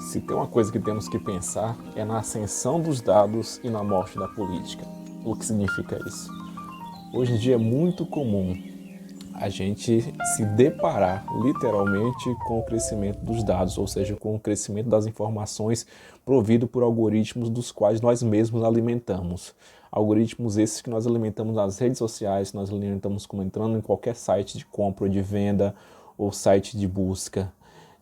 Se tem uma coisa que temos que pensar é na ascensão dos dados e na morte da política. O que significa isso? Hoje em dia é muito comum a gente se deparar literalmente com o crescimento dos dados, ou seja, com o crescimento das informações provido por algoritmos dos quais nós mesmos alimentamos. Algoritmos esses que nós alimentamos nas redes sociais, nós alimentamos como entrando em qualquer site de compra ou de venda ou site de busca.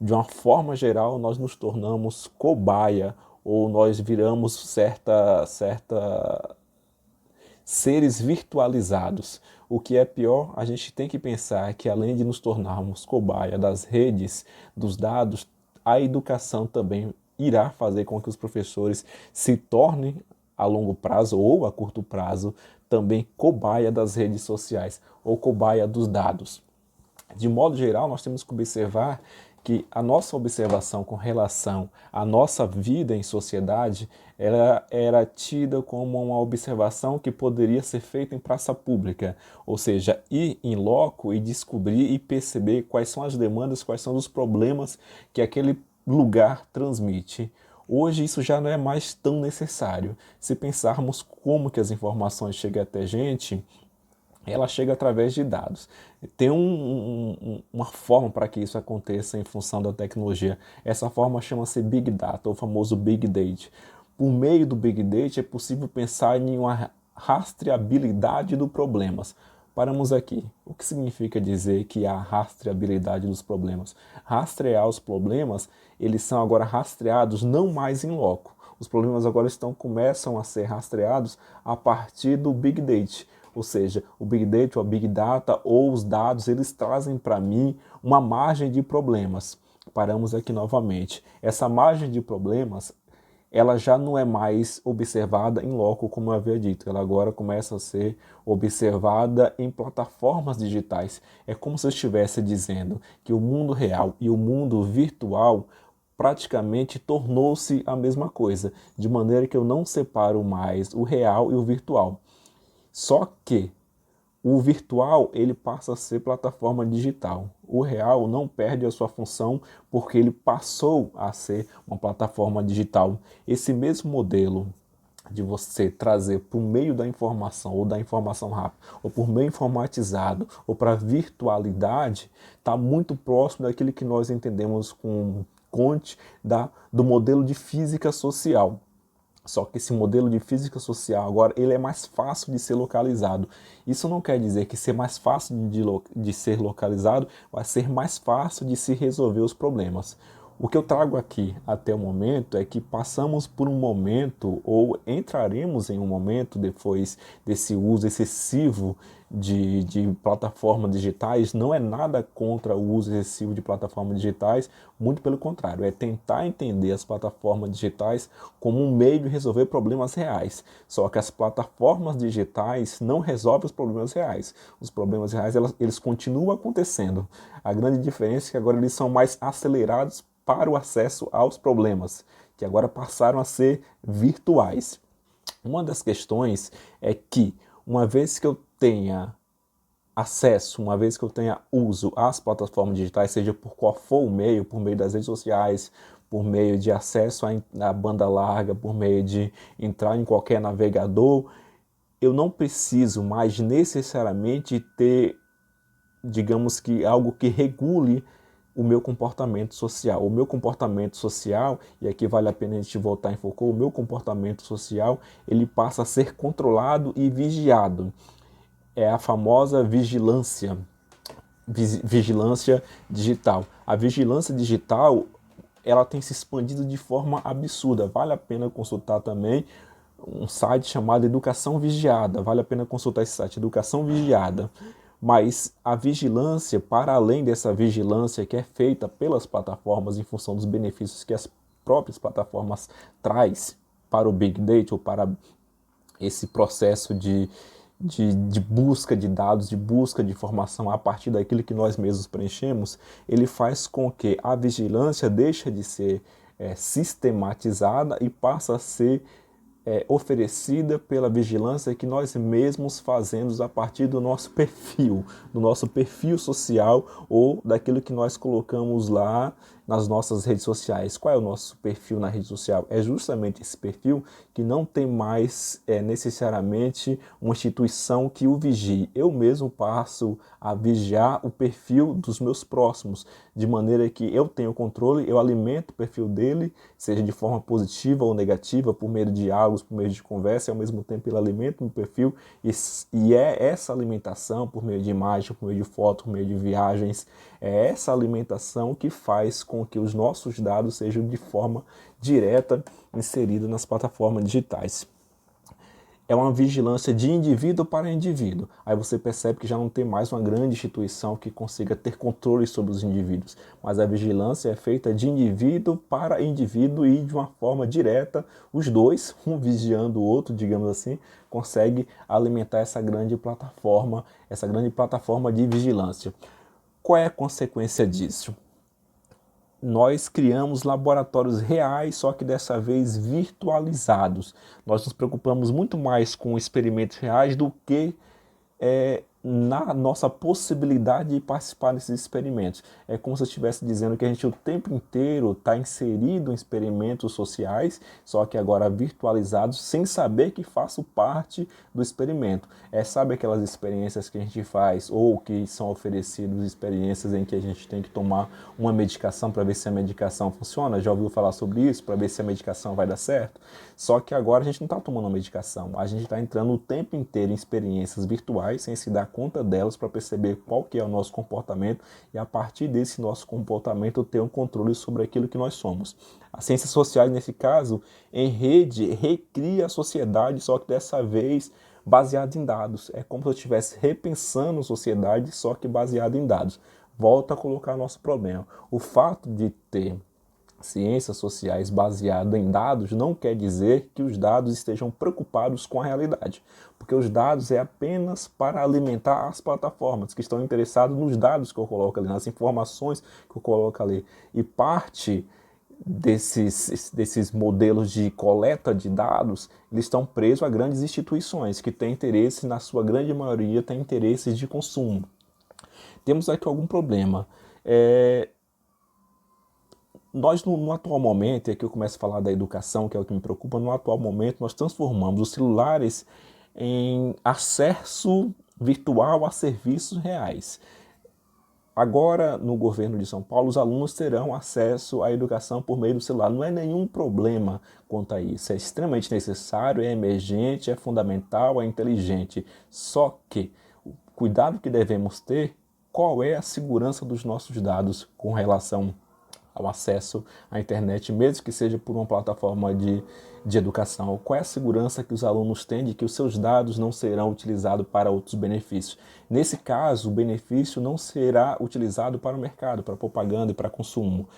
De uma forma geral, nós nos tornamos cobaia ou nós viramos seres virtualizados. O que é pior, a gente tem que pensar que além de nos tornarmos cobaia das redes, dos dados, a educação também irá fazer com que os professores se tornem a longo prazo ou a curto prazo também cobaia das redes sociais ou cobaia dos dados. De modo geral, nós temos que observar que a nossa observação com relação à nossa vida em sociedade ela era tida como uma observação que poderia ser feita em praça pública, ou seja, ir em loco e descobrir e perceber quais são as demandas, quais são os problemas que aquele lugar transmite. Hoje isso já não é mais tão necessário. Se pensarmos como que as informações chegam até a gente, ela chega através de dados. Tem uma forma para que isso aconteça em função da tecnologia. Essa forma chama-se Big Data, o famoso Big Data. Por meio do Big Data é possível pensar em uma rastreabilidade dos problemas. Paramos aqui. O que significa dizer que há rastreabilidade dos problemas? Rastrear os problemas, eles são agora rastreados não mais em loco. Os problemas agora começam a ser rastreados a partir do Big Data. Ou seja, o Big Data, ou a Big Data, ou os dados, eles trazem para mim uma margem de problemas. Paramos aqui novamente. Essa margem de problemas, ela já não é mais observada em loco, como eu havia dito. Ela agora começa a ser observada em plataformas digitais. É como se eu estivesse dizendo que o mundo real e o mundo virtual praticamente tornou-se a mesma coisa, de maneira que eu não separo mais o real e o virtual. Só que o virtual ele passa a ser plataforma digital. O real não perde a sua função porque ele passou a ser uma plataforma digital. Esse mesmo modelo de você trazer por meio da informação ou da informação rápida ou por meio informatizado ou para virtualidade está muito próximo daquilo que nós entendemos com Comte do modelo de física social. Só que esse modelo de física social agora ele é mais fácil de ser localizado. Isso não quer dizer que ser mais fácil de ser localizado vai ser mais fácil de se resolver os problemas. O que eu trago aqui até o momento é que passamos por um momento, ou entraremos em um momento depois desse uso excessivo de plataformas digitais. Não é nada contra o uso excessivo de plataformas digitais, muito pelo contrário, é tentar entender as plataformas digitais como um meio de resolver problemas reais. Só que as plataformas digitais não resolvem os problemas reais. Os problemas reais eles continuam acontecendo. A grande diferença é que agora eles são mais acelerados para o acesso aos problemas, que agora passaram a ser virtuais. Uma das questões é que, uma vez que eu tenha acesso, uma vez que eu tenha uso às plataformas digitais, seja por qual for o meio, por meio das redes sociais, por meio de acesso à banda larga, por meio de entrar em qualquer navegador, eu não preciso mais necessariamente ter, digamos que, algo que regule o meu comportamento social. O meu comportamento social, e aqui vale a pena a gente voltar em Foucault, o meu comportamento social, ele passa a ser controlado e vigiado. É a famosa vigilância digital. A vigilância digital, ela tem se expandido de forma absurda. Vale a pena consultar também um site chamado Educação Vigiada. Vale a pena consultar esse site, Educação Vigiada. Mas a vigilância, para além dessa vigilância que é feita pelas plataformas em função dos benefícios que as próprias plataformas traz para o Big Data ou para esse processo de busca de dados, de busca de informação a partir daquilo que nós mesmos preenchemos, ele faz com que a vigilância deixe de ser sistematizada e passa a ser oferecida pela vigilância que nós mesmos fazemos a partir do nosso perfil social ou daquilo que nós colocamos lá nas nossas redes sociais. Qual é o nosso perfil na rede social? É justamente esse perfil que não tem mais necessariamente uma instituição que o vigie. Eu mesmo passo a vigiar o perfil dos meus próximos, de maneira que eu tenho controle, eu alimento o perfil dele, seja de forma positiva ou negativa, por meio de diálogos, por meio de conversa, e ao mesmo tempo ele alimenta o meu perfil, e é essa alimentação, por meio de imagem, por meio de foto, por meio de viagens, é essa alimentação que faz com que os nossos dados sejam de forma direta inseridos nas plataformas digitais. É uma vigilância de indivíduo para indivíduo. Aí você percebe que já não tem mais uma grande instituição que consiga ter controle sobre os indivíduos, mas a vigilância é feita de indivíduo para indivíduo e de uma forma direta, os dois, um vigiando o outro, digamos assim, consegue alimentar essa grande plataforma de vigilância. Qual é a consequência disso? Nós criamos laboratórios reais, só que dessa vez virtualizados. Nós nos preocupamos muito mais com experimentos reais do que na nossa possibilidade de participar desses experimentos. É como se eu estivesse dizendo que a gente o tempo inteiro está inserido em experimentos sociais, só que agora virtualizados, sem saber que faço parte do experimento. Sabe aquelas experiências que a gente faz, ou que são oferecidas experiências em que a gente tem que tomar uma medicação para ver se a medicação funciona? Já ouviu falar sobre isso? Para ver se a medicação vai dar certo? Só que agora a gente não está tomando medicação, a gente está entrando o tempo inteiro em experiências virtuais, sem se dar conta delas, para perceber qual que é o nosso comportamento e a partir desse nosso comportamento ter um controle sobre aquilo que nós somos. As ciências sociais, nesse caso, em rede, recria a sociedade, só que dessa vez baseado em dados. É como se eu estivesse repensando a sociedade, só que baseado em dados. Volta a colocar nosso problema. O fato de ter ciências sociais baseadas em dados não quer dizer que os dados estejam preocupados com a realidade, porque os dados é apenas para alimentar as plataformas que estão interessadas nos dados que eu coloco ali, nas informações que eu coloco ali. E parte desses modelos de coleta de dados, eles estão presos a grandes instituições que têm interesse, na sua grande maioria, têm interesses de consumo. Temos aqui algum problema. Nós, no atual momento, e aqui eu começo a falar da educação, que é o que me preocupa, no atual momento nós transformamos os celulares em acesso virtual a serviços reais. Agora, no governo de São Paulo, os alunos terão acesso à educação por meio do celular. Não é nenhum problema quanto a isso. É extremamente necessário, é emergente, é fundamental, é inteligente. Só que o cuidado que devemos ter, qual é a segurança dos nossos dados com relação ao acesso à internet, mesmo que seja por uma plataforma de educação? Qual é a segurança que os alunos têm de que os seus dados não serão utilizados para outros benefícios? Nesse caso, o benefício não será utilizado para o mercado, para propaganda e para consumo.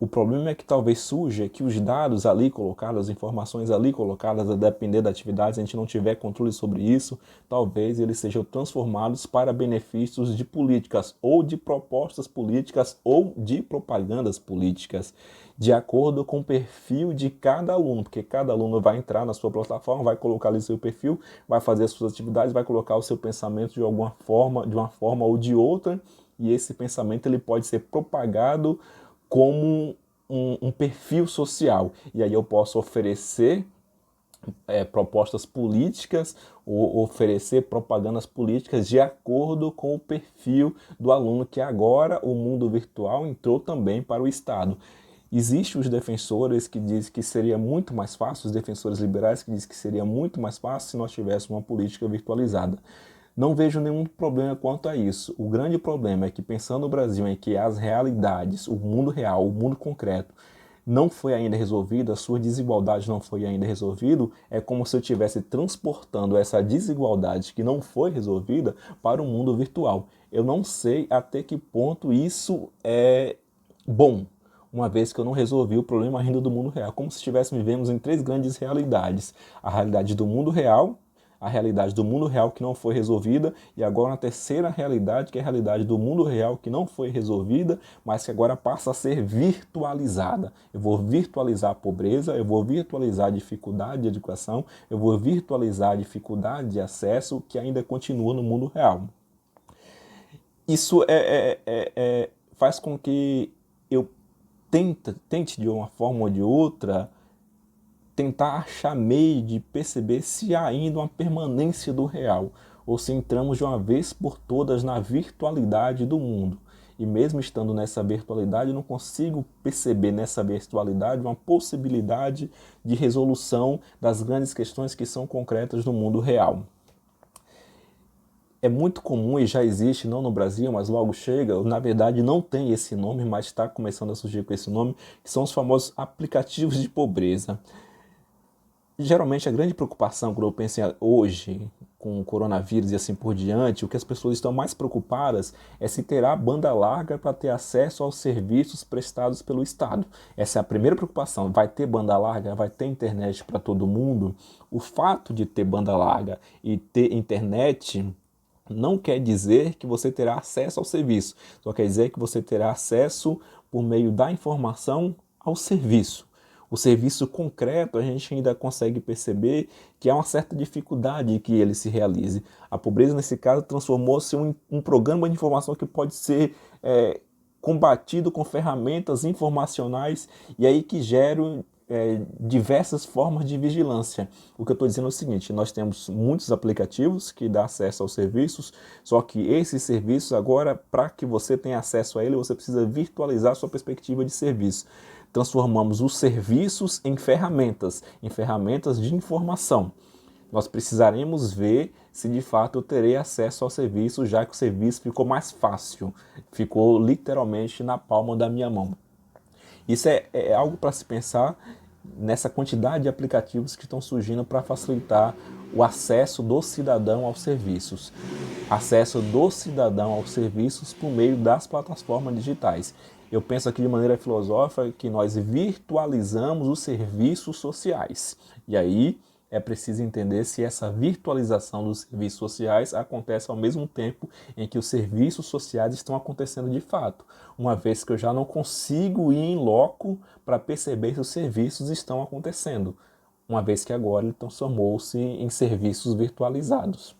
O problema é que talvez surja que os dados ali colocados, as informações ali colocadas, a depender da atividade, se a gente não tiver controle sobre isso, talvez eles sejam transformados para benefícios de políticas, ou de propostas políticas, ou de propagandas políticas, de acordo com o perfil de cada aluno, porque cada aluno vai entrar na sua plataforma, vai colocar ali seu perfil, vai fazer as suas atividades, vai colocar o seu pensamento de alguma forma, de uma forma ou de outra, e esse pensamento ele pode ser propagado como um perfil social. E aí eu posso oferecer propostas políticas ou oferecer propagandas políticas de acordo com o perfil do aluno, que agora o mundo virtual entrou também para o Estado. Existem os defensores que dizem que seria muito mais fácil, os defensores liberais que dizem que seria muito mais fácil se nós tivéssemos uma política virtualizada. Não vejo nenhum problema quanto a isso. O grande problema é que, pensando no Brasil, em que as realidades, o mundo real, o mundo concreto, não foi ainda resolvido, a sua desigualdade não foi ainda resolvido, é como se eu estivesse transportando essa desigualdade que não foi resolvida para o mundo virtual. Eu não sei até que ponto isso é bom, uma vez que eu não resolvi o problema ainda do mundo real. Como se estivéssemos vivendo em três grandes realidades: a realidade do mundo real, a realidade do mundo real que não foi resolvida, e agora a terceira realidade, que é a realidade do mundo real que não foi resolvida, mas que agora passa a ser virtualizada. Eu vou virtualizar a pobreza, eu vou virtualizar a dificuldade de educação, eu vou virtualizar a dificuldade de acesso que ainda continua no mundo real. Isso faz com que eu tente de uma forma ou de outra tentar achar meio de perceber se há ainda uma permanência do real, ou se entramos de uma vez por todas na virtualidade do mundo. E mesmo estando nessa virtualidade, eu não consigo perceber nessa virtualidade uma possibilidade de resolução das grandes questões que são concretas no mundo real. É muito comum e já existe, não no Brasil, mas logo chega, na verdade não tem esse nome, mas está começando a surgir com esse nome, que são os famosos aplicativos de pobreza. Geralmente a grande preocupação, quando eu penso hoje com o coronavírus e assim por diante, o que as pessoas estão mais preocupadas é se terá banda larga para ter acesso aos serviços prestados pelo Estado. Essa é a primeira preocupação. Vai ter banda larga? Vai ter internet para todo mundo? O fato de ter banda larga e ter internet não quer dizer que você terá acesso ao serviço, só quer dizer que você terá acesso por meio da informação ao serviço. O serviço concreto a gente ainda consegue perceber que há uma certa dificuldade que ele se realize. A pobreza, nesse caso, transformou-se em um programa de informação que pode ser combatido com ferramentas informacionais e aí que geram diversas formas de vigilância. O que eu estou dizendo é o seguinte: nós temos muitos aplicativos que dão acesso aos serviços, só que esses serviços agora, para que você tenha acesso a ele, você precisa virtualizar sua perspectiva de serviço. Transformamos os serviços em ferramentas de informação. Nós precisaremos ver se de fato eu terei acesso ao serviço, já que o serviço ficou mais fácil, ficou literalmente na palma da minha mão. Isso é algo para se pensar nessa quantidade de aplicativos que estão surgindo para facilitar o acesso do cidadão aos serviços. Acesso do cidadão aos serviços por meio das plataformas digitais. Eu penso aqui de maneira filosófica que nós virtualizamos os serviços sociais. E aí é preciso entender se essa virtualização dos serviços sociais acontece ao mesmo tempo em que os serviços sociais estão acontecendo de fato, uma vez que eu já não consigo ir em loco para perceber se os serviços estão acontecendo, uma vez que agora ele transformou-se em serviços virtualizados.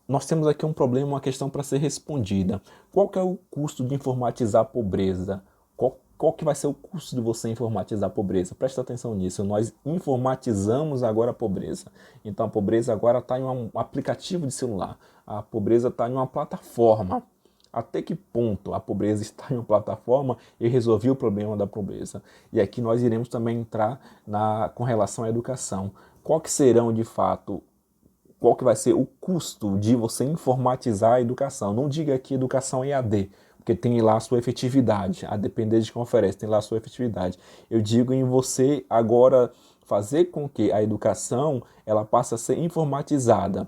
Nós temos aqui um problema, uma questão para ser respondida. Qual que é o custo de informatizar a pobreza? Qual que vai ser o custo de você informatizar a pobreza? Presta atenção nisso. Nós informatizamos agora a pobreza. Então a pobreza agora está em um aplicativo de celular. A pobreza está em uma plataforma. Até que ponto a pobreza está em uma plataforma e resolvi o problema da pobreza? E aqui nós iremos também entrar com relação à educação. Qual que serão de fato qual que vai ser o custo de você informatizar a educação? Não diga que educação é EAD, porque tem lá a sua efetividade, a depender de quem oferece, tem lá a sua efetividade. Eu digo em você agora fazer com que a educação ela passe a ser informatizada.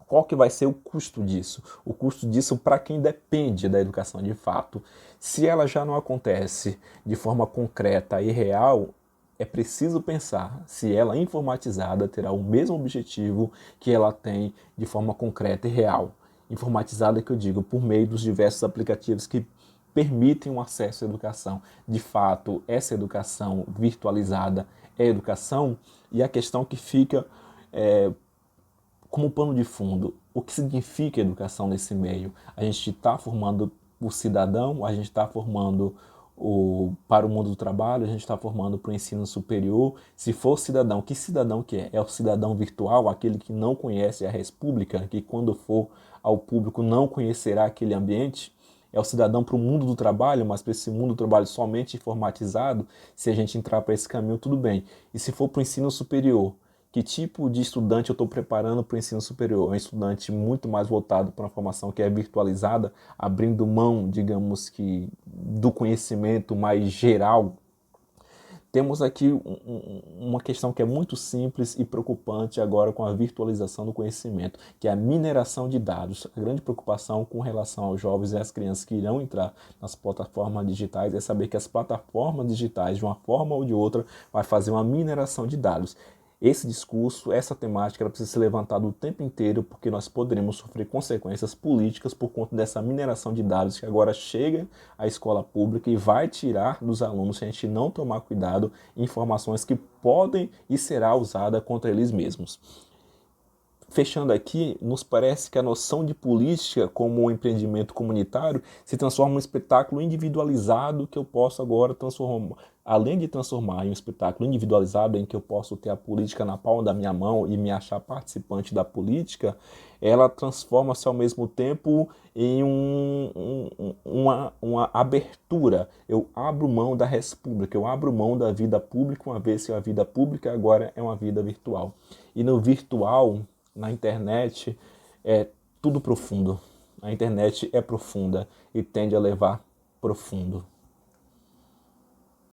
Qual que vai ser o custo disso? O custo disso para quem depende da educação de fato. Se ela já não acontece de forma concreta e real, é preciso pensar se ela informatizada terá o mesmo objetivo que ela tem de forma concreta e real. Informatizada que eu digo, por meio dos diversos aplicativos que permitem o acesso à educação. De fato, essa educação virtualizada é educação, e a questão que fica como pano de fundo, o que significa educação nesse meio? A gente está formando o cidadão, a gente está formando para o mundo do trabalho, a gente está formando para o ensino superior. Se for cidadão, que cidadão que é? É o cidadão virtual, aquele que não conhece a República, que quando for ao público não conhecerá aquele ambiente? É o cidadão para o mundo do trabalho, mas para esse mundo do trabalho somente informatizado? Se a gente entrar para esse caminho, tudo bem. E se for para o ensino superior, que tipo de estudante eu estou preparando para o ensino superior? É um estudante muito mais voltado para uma formação que é virtualizada, abrindo mão, digamos que, do conhecimento mais geral. Temos aqui uma questão que é muito simples e preocupante agora com a virtualização do conhecimento, que é a mineração de dados. A grande preocupação com relação aos jovens e às crianças que irão entrar nas plataformas digitais é saber que as plataformas digitais, de uma forma ou de outra, vai fazer uma mineração de dados. Esse discurso, essa temática, ela precisa ser levantada o tempo inteiro, porque nós poderemos sofrer consequências políticas por conta dessa mineração de dados que agora chega à escola pública e vai tirar dos alunos, se a gente não tomar cuidado, informações que podem e será usada contra eles mesmos. fechando aqui, nos parece que a noção de política como um empreendimento comunitário se transforma em um espetáculo individualizado que eu posso agora transformar, além de transformar em um espetáculo individualizado em que eu posso ter a política na palma da minha mão e me achar participante da política, ela transforma-se ao mesmo tempo em uma abertura. Eu abro mão da res pública, eu abro mão da vida pública, uma vez que a vida pública agora é uma vida virtual. E no virtual, na internet, é tudo profundo. A internet é profunda e tende a levar profundo.